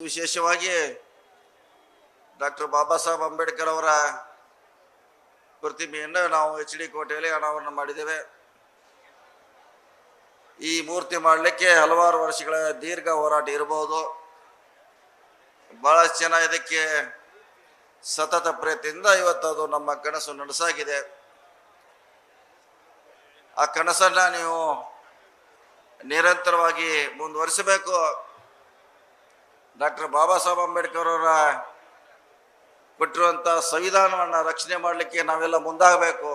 ವಿಶೇಷವಾಗಿ ಡಾಕ್ಟರ್ ಬಾಬಾ ಸಾಹೇಬ್ ಅಂಬೇಡ್ಕರ್ ಅವರ ಪ್ರತಿಮೆಯನ್ನು ನಾವು HD ಕೋಟೆಯಲ್ಲಿ ಅನಾವರಣ ಮಾಡಿದ್ದೇವೆ. ಈ ಮೂರ್ತಿ ಮಾಡಲಿಕ್ಕೆ ಹಲವಾರು ವರ್ಷಗಳ ದೀರ್ಘ ಹೋರಾಟ ಇರಬಹುದು. ಬಹಳಷ್ಟು ಜನ ಇದಕ್ಕೆ ಸತತ ಪ್ರಯತ್ನದಿಂದ ಇವತ್ತು ಅದು ನಮ್ಮ ಕನಸು ನನಸಾಗಿದೆ. ಆ ಕನಸನ್ನ ನೀವು ನಿರಂತರವಾಗಿ ಮುಂದುವರಿಸಬೇಕು. ಡಾಕ್ಟರ್ ಬಾಬಾ ಸಾಹೇಬ್ ಅಂಬೇಡ್ಕರ್ ಅವರ ಕೊಟ್ಟಿರುವಂಥ ಸಂವಿಧಾನವನ್ನು ರಕ್ಷಣೆ ಮಾಡಲಿಕ್ಕೆ ನಾವೆಲ್ಲ ಮುಂದಾಗಬೇಕು.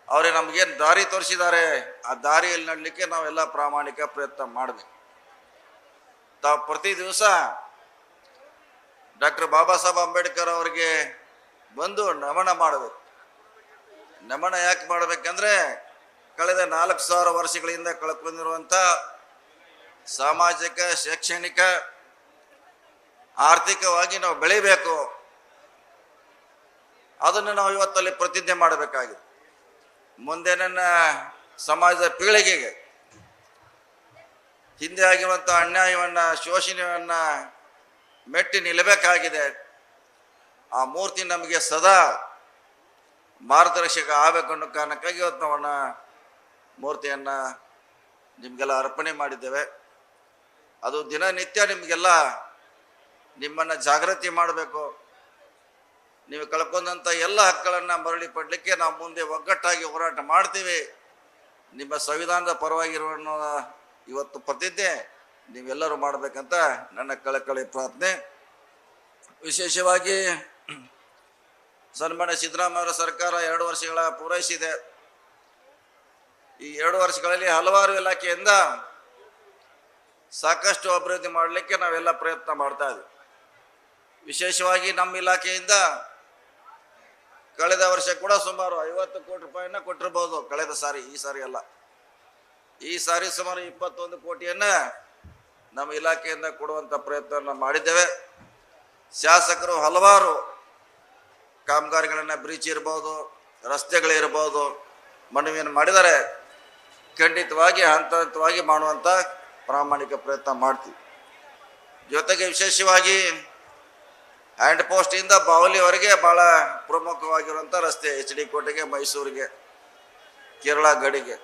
ಅವರೇ ನಮಗೇನು ದಾರಿ ತೋರಿಸಿದ್ದಾರೆ, ಆ ದಾರಿಯಲ್ಲಿ ನಡಲಿಕ್ಕೆ ನಾವೆಲ್ಲ ಪ್ರಾಮಾಣಿಕ ಪ್ರಯತ್ನ ಮಾಡಬೇಕು. ತಾವು ಪ್ರತಿ ದಿವಸ ಡಾಕ್ಟರ್ ಬಾಬಾ ಸಾಹೇಬ್ ಅಂಬೇಡ್ಕರ್ ಅವರಿಗೆ ಬಂದು ನಮನ ಮಾಡಬೇಕು. ನಮನ ಯಾಕೆ ಮಾಡಬೇಕಂದ್ರೆ ಕಳೆದ 4000 ವರ್ಷಗಳಿಂದ ಕಳ್ಕೊಂಡಿರುವಂಥ ಸಾಮಾಜಿಕ, ಶೈಕ್ಷಣಿಕ, ಆರ್ಥಿಕವಾಗಿ ನಾವು ಬೆಳಿಬೇಕು. ಅದನ್ನು ನಾವು ಇವತ್ತಲ್ಲಿ ಪ್ರತಿಜ್ಞೆ ಮಾಡಬೇಕಾಗಿದೆ. ಮುಂದೆ ನನ್ನ ಸಮಾಜದ ಪೀಳಿಗೆಗೆ ಹಿಂದೆ ಆಗಿರುವಂಥ ಅನ್ಯಾಯವನ್ನು, ಶೋಷಣೆಯನ್ನು ಮೆಟ್ಟಿ ನಿಲ್ಲಬೇಕಾಗಿದೆ. ಆ ಮೂರ್ತಿ ನಮಗೆ ಸದಾ ಮಾರ್ಗದರ್ಶಕ ಆಗಬೇಕು ಅನ್ನೋ ಕಾರಣಕ್ಕಾಗಿ ಇವತ್ತು ನಾವನ್ನ ಮೂರ್ತಿಯನ್ನು ನಿಮಗೆಲ್ಲ ಅರ್ಪಣೆ ಮಾಡಿದ್ದೇವೆ. ಅದು ದಿನನಿತ್ಯ ನಿಮಗೆಲ್ಲ ನಿಮ್ಮನ್ನು ಜಾಗೃತಿ ಮಾಡಬೇಕು. ನೀವು ಕಳ್ಕೊಂಡಂಥ ಎಲ್ಲ ಹಕ್ಕುಗಳನ್ನು ಮರಳಿ ಪಡಲಿಕ್ಕೆ ನಾವು ಮುಂದೆ ಒಗ್ಗಟ್ಟಾಗಿ ಹೋರಾಟ ಮಾಡ್ತೀವಿ. ನಿಮ್ಮ ಸಂವಿಧಾನದ ಪರವಾಗಿರುವ ಇವತ್ತು ಪ್ರತಿಜ್ಞೆ ನೀವೆಲ್ಲರೂ ಮಾಡಬೇಕಂತ ನನ್ನ ಕಳಕಳಿ ಪ್ರಾರ್ಥನೆ. ವಿಶೇಷವಾಗಿ ಸನ್ಮಾನ್ಯ ಸಿದ್ದರಾಮಯ್ಯ ಸರ್ಕಾರ 2 ವರ್ಷಗಳ ಪೂರೈಸಿದೆ. ಈ 2 ವರ್ಷಗಳಲ್ಲಿ ಹಲವಾರು ಇಲಾಖೆಯಿಂದ ಸಾಕಷ್ಟು ಅಭಿವೃದ್ಧಿ ಮಾಡಲಿಕ್ಕೆ ನಾವೆಲ್ಲ ಪ್ರಯತ್ನ ಮಾಡ್ತಾ ಇದ್ದೀವಿ. ವಿಶೇಷವಾಗಿ ನಮ್ಮ ಇಲಾಖೆಯಿಂದ ಕಳೆದ ವರ್ಷ ಕೂಡ ಸುಮಾರು 50 ಕೋಟಿ ರೂಪಾಯಿನ ಕೊಟ್ಟಿರ್ಬೋದು. ಕಳೆದ ಸಾರಿ, ಈ ಸಾರಿ ಅಲ್ಲ. ಈ ಸಾರಿ ಸುಮಾರು 21 ಕೋಟಿಯನ್ನು ನಮ್ಮ ಇಲಾಖೆಯಿಂದ ಕೊಡುವಂಥ ಪ್ರಯತ್ನವನ್ನು ಮಾಡಿದ್ದೇವೆ. ಶಾಸಕರು ಹಲವಾರು ಕಾಮಗಾರಿಗಳನ್ನು, ಬ್ರಿಡ್ಜ್ ಇರ್ಬೋದು, ರಸ್ತೆಗಳಿರ್ಬೋದು, ಮನವಿಯನ್ನು ಮಾಡಿದರೆ ಖಂಡಿತವಾಗಿ ಹಂತ ಹಂತವಾಗಿ ಮಾಡುವಂಥ ಪ್ರಾಮಾಣಿಕ ಪ್ರಯತ್ನ ಮಾಡ್ತೀವಿ. ಜೊತೆಗೆ ವಿಶೇಷವಾಗಿ ಹ್ಯಾಂಡ್ ಪೋಸ್ಟಿಂದ ಬಾವಲಿವರೆಗೆ ಭಾಳ ಪ್ರಮುಖವಾಗಿರುವಂಥ ರಸ್ತೆ HD ಕೋಟೆಗೆ, ಮೈಸೂರಿಗೆ, ಕೇರಳ ಗಡಿಗೆ,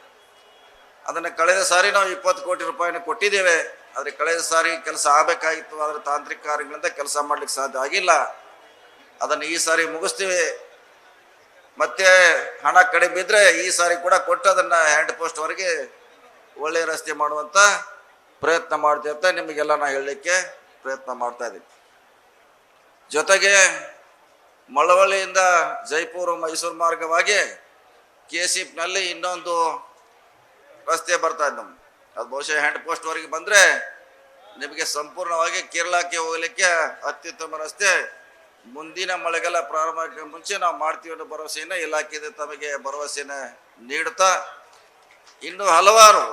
ಅದನ್ನು ಕಳೆದ ಸಾರಿ ನಾವು 20 ಕೋಟಿ ರೂಪಾಯಿನ ಕೊಟ್ಟಿದ್ದೇವೆ. ಆದರೆ ಕಳೆದ ಸಾರಿ ಕೆಲಸ ಆಗಬೇಕಾಗಿತ್ತು. ಆದರೆ ತಾಂತ್ರಿಕ ಕಾರ್ಯಗಳಿಂದ ಕೆಲಸ ಮಾಡಲಿಕ್ಕೆ ಸಾಧ್ಯ ಆಗಿಲ್ಲ. ಅದನ್ನು ಈ ಸಾರಿ ಮುಗಿಸ್ತೀವಿ. ಮತ್ತೆ ಹಣ ಕಡಿಮೆ ಬಿದ್ದರೆ ಈ ಸಾರಿ ಕೂಡ ಕೊಟ್ಟು ಅದನ್ನು ಹ್ಯಾಂಡ್ ಪೋಸ್ಟ್ವರೆಗೆ ಒಳ್ಳೆಯ ರಸ್ತೆ ಮಾಡುವಂಥ ಪ್ರಯತ್ನ ಮಾಡ್ತೀವಿ ಅಂತ ನಿಮಗೆಲ್ಲ ನಾನು ಹೇಳಲಿಕ್ಕೆ ಪ್ರಯತ್ನ ಮಾಡ್ತಾ ಇದ್ದೀನಿ. ಜೊತೆಗೆ ಮಳವಳ್ಳಿಯಿಂದ ಜೈಪುರ, ಮೈಸೂರು ಮಾರ್ಗವಾಗಿ KCPನಲ್ಲಿ ಇನ್ನೊಂದು ರಸ್ತೆ ಬರ್ತಾ ಇದೆ ನಮ್ಗೆ. ಅದು ಬಹುಶಃ ಹ್ಯಾಂಡ್ ಪೋಸ್ಟ್ವರೆಗೆ ಬಂದರೆ ನಿಮಗೆ ಸಂಪೂರ್ಣವಾಗಿ ಕೇರಳಕ್ಕೆ ಹೋಗಲಿಕ್ಕೆ ಅತ್ಯುತ್ತಮ ರಸ್ತೆ. ಮುಂದಿನ ಮಳೆಗಾಲ ಪ್ರಾರಂಭಕ್ಕೆ ಮುಂಚೆ ನಾವು ಮಾಡ್ತೀವಿ ಅನ್ನೋ ಭರವಸೆಯನ್ನು ಇಲಾಖೆಯಿಂದ ತಮಗೆ ಭರವಸೆಯನ್ನು ನೀಡುತ್ತಾ ಇನ್ನೂ ಹಲವಾರು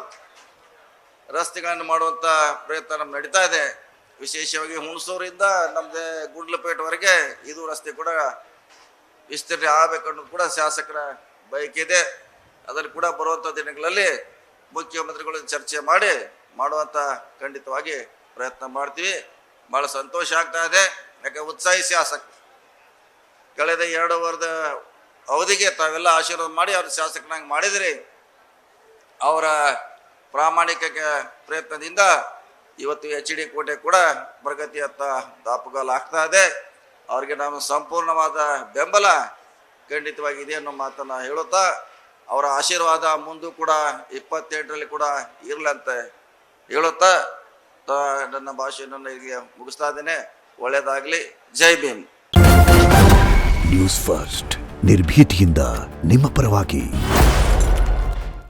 ರಸ್ತೆಗಳನ್ನು ಮಾಡುವಂಥ ಪ್ರಯತ್ನ ನಮ್ಗೆ ನಡೀತಾ ಇದೆ. ವಿಶೇಷವಾಗಿ ಹುಣಸೂರಿಂದ ನಮ್ಮದೇ ಗುಂಡ್ಲಪೇಟೆವರೆಗೆ ಇದು ರಸ್ತೆ ಕೂಡ ವಿಸ್ತರಣೆ ಆಗಬೇಕು ಅನ್ನೋದು ಕೂಡ ಶಾಸಕರ ಬಯಕೆ. ಅದನ್ನು ಕೂಡ ಬರುವಂಥ ದಿನಗಳಲ್ಲಿ ಮುಖ್ಯಮಂತ್ರಿಗಳ ಚರ್ಚೆ ಮಾಡಿ ಮಾಡುವಂಥ ಖಂಡಿತವಾಗಿ ಪ್ರಯತ್ನ ಮಾಡ್ತೀವಿ. ಭಾಳ ಸಂತೋಷ ಆಗ್ತಾ ಇದೆ. ಯಾಕೆ ಉತ್ಸಾಹಿ ಶಾಸಕ ಕಳೆದ 2 ವರ್ಷದ ಅವಧಿಗೆ ತಾವೆಲ್ಲ ಆಶೀರ್ವಾದ ಮಾಡಿ ಅವ್ರ ಶಾಸಕನಾಗಿ ಮಾಡಿದ್ರಿ. ಅವರ ಪ್ರಾಮಾಣಿಕ ಪ್ರಯತ್ನದಿಂದ ಇವತ್ತು HD ಕೋಟೆ ಕೂಡ ಪ್ರಗತಿಯತ್ತ ದಾಪುಗಾಲು ಆಗ್ತಾ ಇದೆ. ಅವ್ರಿಗೆ ನಾವು ಸಂಪೂರ್ಣವಾದ ಬೆಂಬಲ ಖಂಡಿತವಾಗಿ ಇದೆ ಅನ್ನೋ ಮಾತನ್ನು ಹೇಳುತ್ತಾ, ಅವರ ಆಶೀರ್ವಾದ ಮುಂದೂ ಕೂಡ 28ರಲ್ಲಿ ಕೂಡ ಇರಲಂತ ಹೇಳುತ್ತಾ ನನ್ನ ಭಾಷೆಯನ್ನು ಇಲ್ಲಿಗೆ ಮುಗಿಸ್ತಾ ಇದ್ದೇನೆ. ಒಳ್ಳೆಯದಾಗಲಿ. ಜೈ ಭೀಮ್. ನ್ಯೂಸ್ ಫಸ್ಟ್, ನಿರ್ಭೀತಿಯಿಂದ ನಿಮ್ಮ ಪರವಾಗಿ.